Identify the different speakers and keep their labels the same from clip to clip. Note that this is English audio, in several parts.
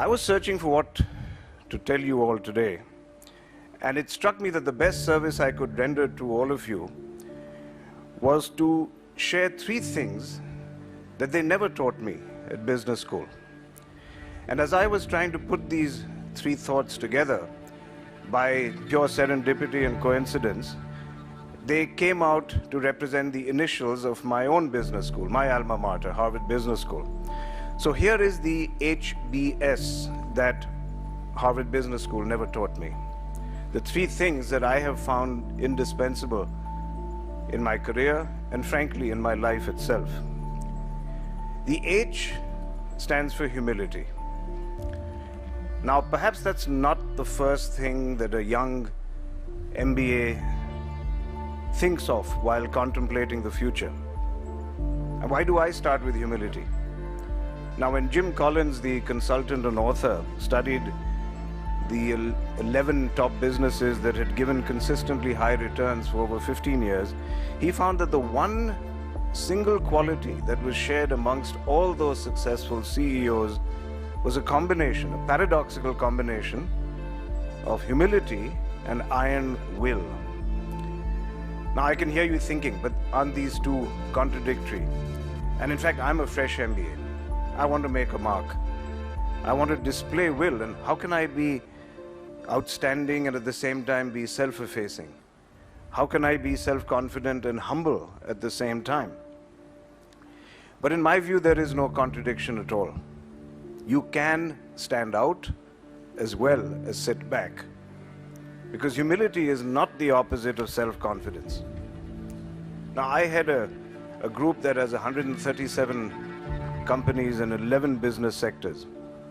Speaker 1: I was searching for what to tell you all today, and it struck me that the best service I could render to all of you was to share 3 things that they never taught me at business school. And as I was trying to put these 3 thoughts together by pure serendipity and coincidence, they came out to represent the initials of my own business school, my alma mater, Harvard Business School. So here is the HBS that Harvard Business School never taught me. The 3 things that I have found indispensable in my career and frankly in my life itself. The H stands for humility. Now perhaps that's not the first thing that a young MBA thinks of while contemplating the future. And why do I start with humility? Now when Jim Collins, the consultant and author, studied the 11 top businesses that had given consistently high returns for over 15 years, he found that the one single quality that was shared amongst all those successful CEOs was a combination, a paradoxical combination of humility and iron will. Now I can hear you thinking, but aren't these 2 contradictory? And in fact, I'm a fresh MBA. I want to make a mark. I want to display will, and how can I be outstanding and at the same time be self-effacing? How can I be self-confident and humble at the same time? But in my view, there is no contradiction at all. You can stand out as well as sit back, because humility is not the opposite of self-confidence. Now, I had a group that has 137 companies in 11 business sectors.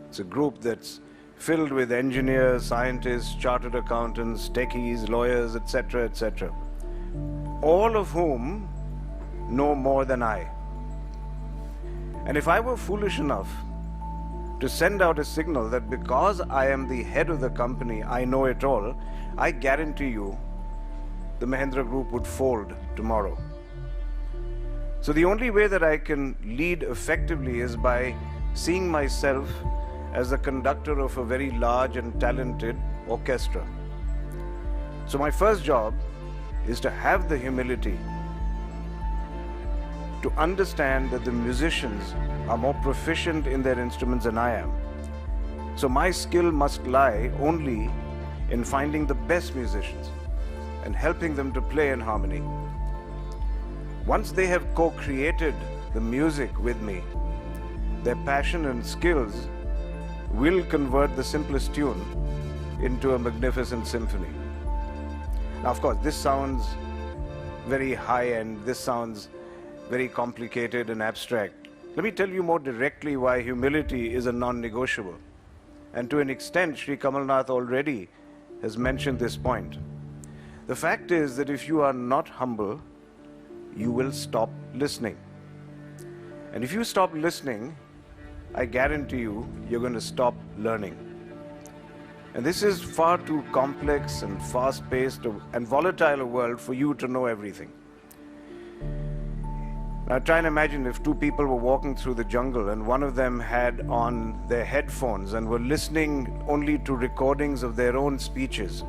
Speaker 1: It's a group that's filled with engineers, scientists, chartered accountants, techies, lawyers, etc., etc., all of whom know more than I. And if I were foolish enough to send out a signal that because I am the head of the company, I know it all, I guarantee you the Mahindra Group would fold tomorrow. So the only way that I can lead effectively is by seeing myself as the conductor of a very large and talented orchestra. So my first job is to have the humility to understand that the musicians are more proficient in their instruments than I am. So my skill must lie only in finding the best musicians and helping them to play in harmony. Once they have co-created the music with me, their passion and skills will convert the simplest tune into a magnificent symphony. Now, of course, this sounds very high-end, this sounds very complicated and abstract. Let me tell you more directly why humility is a non-negotiable. And to an extent, Sri Kamal Nath already has mentioned this point. The fact is that if you are not humble, you will stop listening. And if you stop listening, I guarantee you, you're going to stop learning. And this is far too complex and fast-paced and volatile a world for you to know everything. Now try and imagine if 2 people were walking through the jungle and one of them had on their headphones and were listening only to recordings of their own speeches.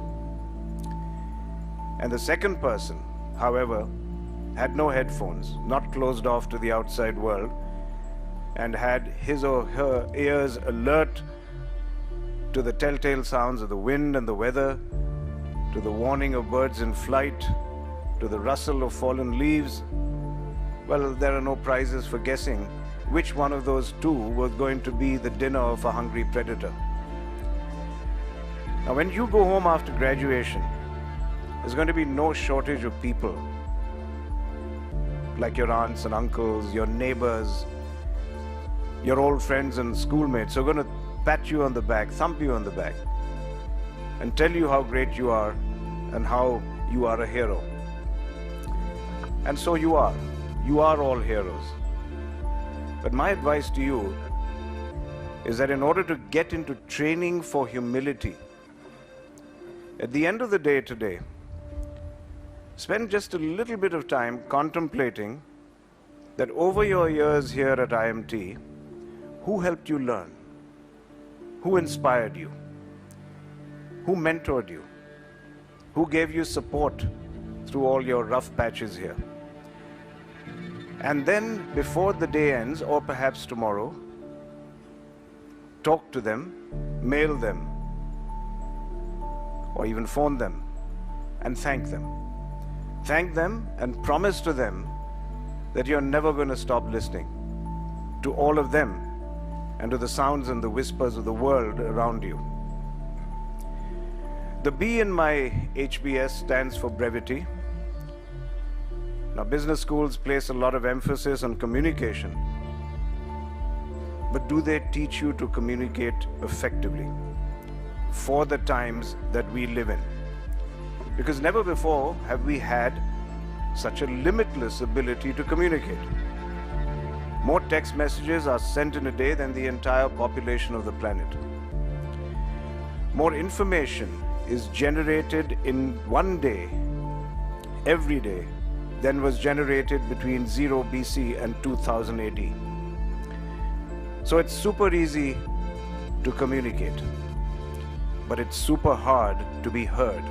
Speaker 1: And the second person, however, had no headphones, not closed off to the outside world, and had his or her ears alert to the telltale sounds of the wind and the weather, to the warning of birds in flight, to the rustle of fallen leaves. Well, there are no prizes for guessing which one of those 2 was going to be the dinner of a hungry predator. Now, when you go home after graduation, there's going to be no shortage of people like your aunts and uncles, your neighbors, your old friends and schoolmates who are going to pat you on the back, thump you on the back, and tell you how great you are and how you are a hero. And so you are. You are all heroes. But my advice to you is that in order to get into training for humility, at the end of the day today, spend just a little bit of time contemplating that over your years here at IMT, who helped you learn? Who inspired you? Who mentored you? Who gave you support through all your rough patches here? And then, before the day ends, or perhaps tomorrow, talk to them, mail them, or even phone them and thank them. Thank them and promise to them that you're never going to stop listening to all of them and to the sounds and the whispers of the world around you. The B in my HBS stands for brevity. Now, business schools place a lot of emphasis on communication, but do they teach you to communicate effectively for the times that we live in? Because never before have we had such a limitless ability to communicate. More text messages are sent in a day than the entire population of the planet. More information is generated in one day, every day, than was generated between 0 BC and 2000 AD. So it's super easy to communicate, but it's super hard to be heard.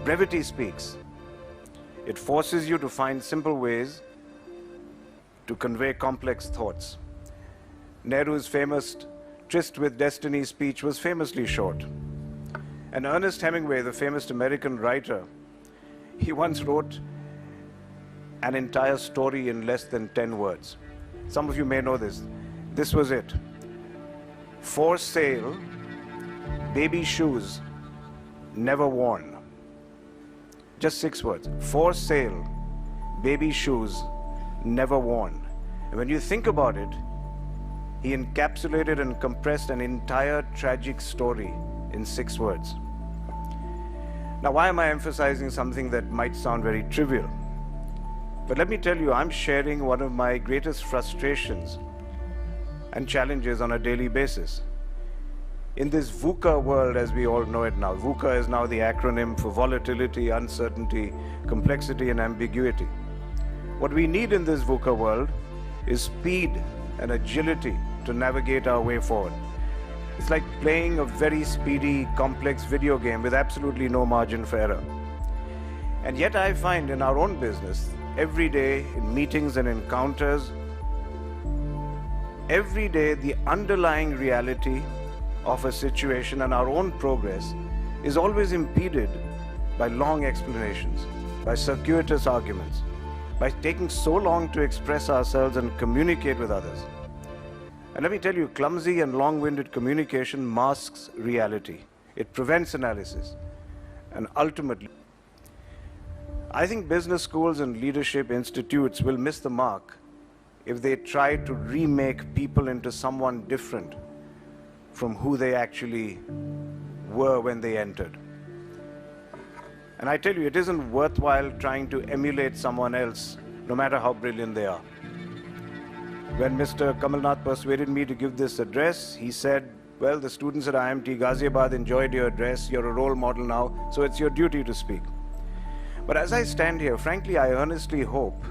Speaker 1: Brevity speaks. It forces you to find simple ways to convey complex thoughts. Nehru's famous Tryst with Destiny speech was famously short. And Ernest Hemingway, the famous American writer, he once wrote an entire story in less than 10 words. Some of you may know this. This was it. For sale, baby shoes, never worn. Just 6 words. For sale, baby shoes, never worn. And when you think about it, he encapsulated and compressed an entire tragic story in 6 words. Now, why am I emphasizing something that might sound very trivial? But let me tell you, I'm sharing one of my greatest frustrations and challenges on a daily basis. In this VUCA world, as we all know it now, VUCA is now the acronym for volatility, uncertainty, complexity, and ambiguity. What we need in this VUCA world is speed and agility to navigate our way forward. It's like playing a very speedy, complex video game with absolutely no margin for error. And yet I find in our own business, every day in meetings and encounters, every day the underlying reality of a situation and our own progress is always impeded by long explanations, by circuitous arguments, by taking so long to express ourselves and communicate with others. And let me tell you, clumsy and long-winded communication masks reality. It prevents analysis. And ultimately, I think business schools and leadership institutes will miss the mark if they try to remake people into someone different from who they actually were when they entered. And I tell you, it isn't worthwhile trying to emulate someone else, no matter how brilliant they are. When Mr. Kamalnath persuaded me to give this address, he said, well, the students at IMT Ghaziabad enjoyed your address, you're a role model now, so it's your duty to speak. But as I stand here, frankly, I earnestly hope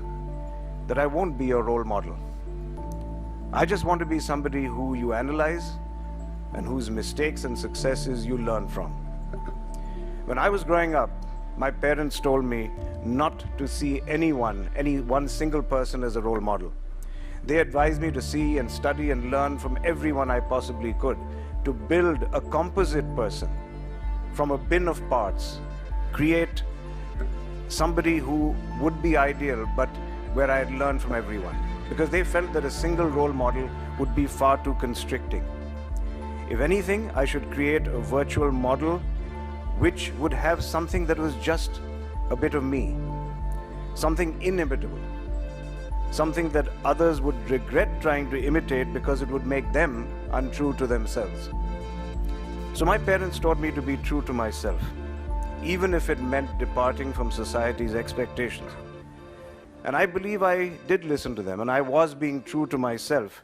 Speaker 1: that I won't be your role model. I just want to be somebody who you analyze and whose mistakes and successes you learn from. When I was growing up, my parents told me not to see any one single person as a role model. They advised me to see and study and learn from everyone I possibly could, to build a composite person from a bin of parts, create somebody who would be ideal, but where I'd learn from everyone. Because they felt that a single role model would be far too constricting. If anything, I should create a virtual model which would have something that was just a bit of me, something inimitable, something that others would regret trying to imitate because it would make them untrue to themselves. So my parents taught me to be true to myself, even if it meant departing from society's expectations. And I believe I did listen to them, and I was being true to myself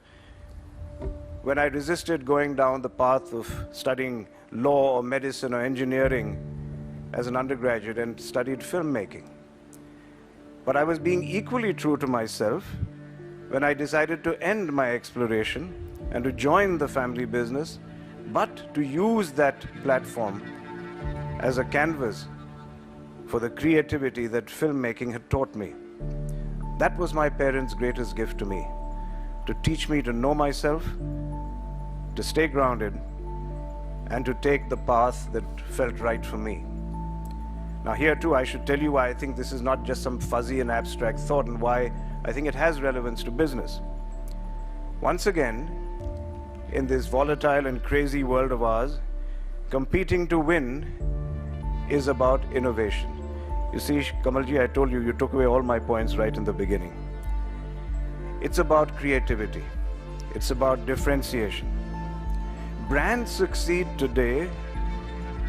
Speaker 1: when I resisted going down the path of studying law or medicine or engineering as an undergraduate and studied filmmaking. But I was being equally true to myself when I decided to end my exploration and to join the family business, but to use that platform as a canvas for the creativity that filmmaking had taught me. That was my parents' greatest gift to me, to teach me to know myself, to stay grounded, and to take the path that felt right for me. Now here too, I should tell you why I think this is not just some fuzzy and abstract thought, and why I think it has relevance to business. Once again, in this volatile and crazy world of ours, competing to win is about innovation. You see, Kamalji, I told you, you took away all my points right in the beginning. It's about creativity. It's about differentiation. Brands succeed today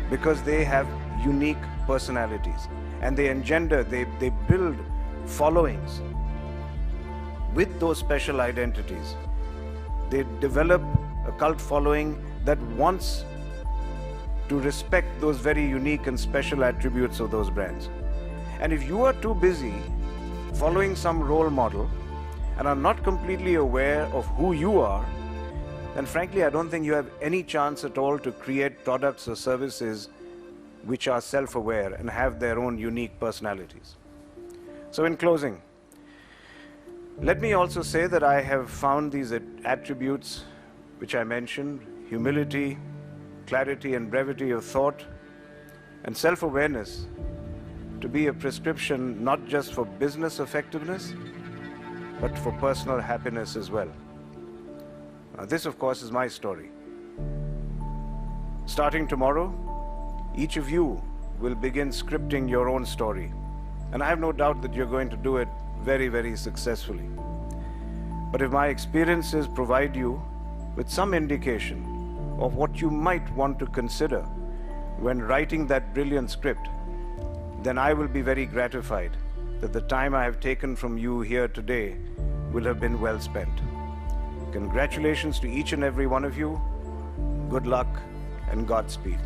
Speaker 1: because they have unique personalities, and they engender, they build followings with those special identities. They develop a cult following that wants to respect those very unique and special attributes of those brands. And if you are too busy following some role model and are not completely aware of who you are, then frankly, I don't think you have any chance at all to create products or services which are self-aware and have their own unique personalities. So in closing, let me also say that I have found these attributes which I mentioned, humility, clarity and brevity of thought, and self-awareness, to be a prescription not just for business effectiveness, but for personal happiness as well. Now, this, of course, is my story. Starting tomorrow, each of you will begin scripting your own story. And I have no doubt that you're going to do it very, very successfully. But if my experiences provide you with some indication of what you might want to consider when writing that brilliant script, then I will be very gratified that the time I have taken from you here today will have been well spent. Congratulations to each and every one of you. Good luck and Godspeed.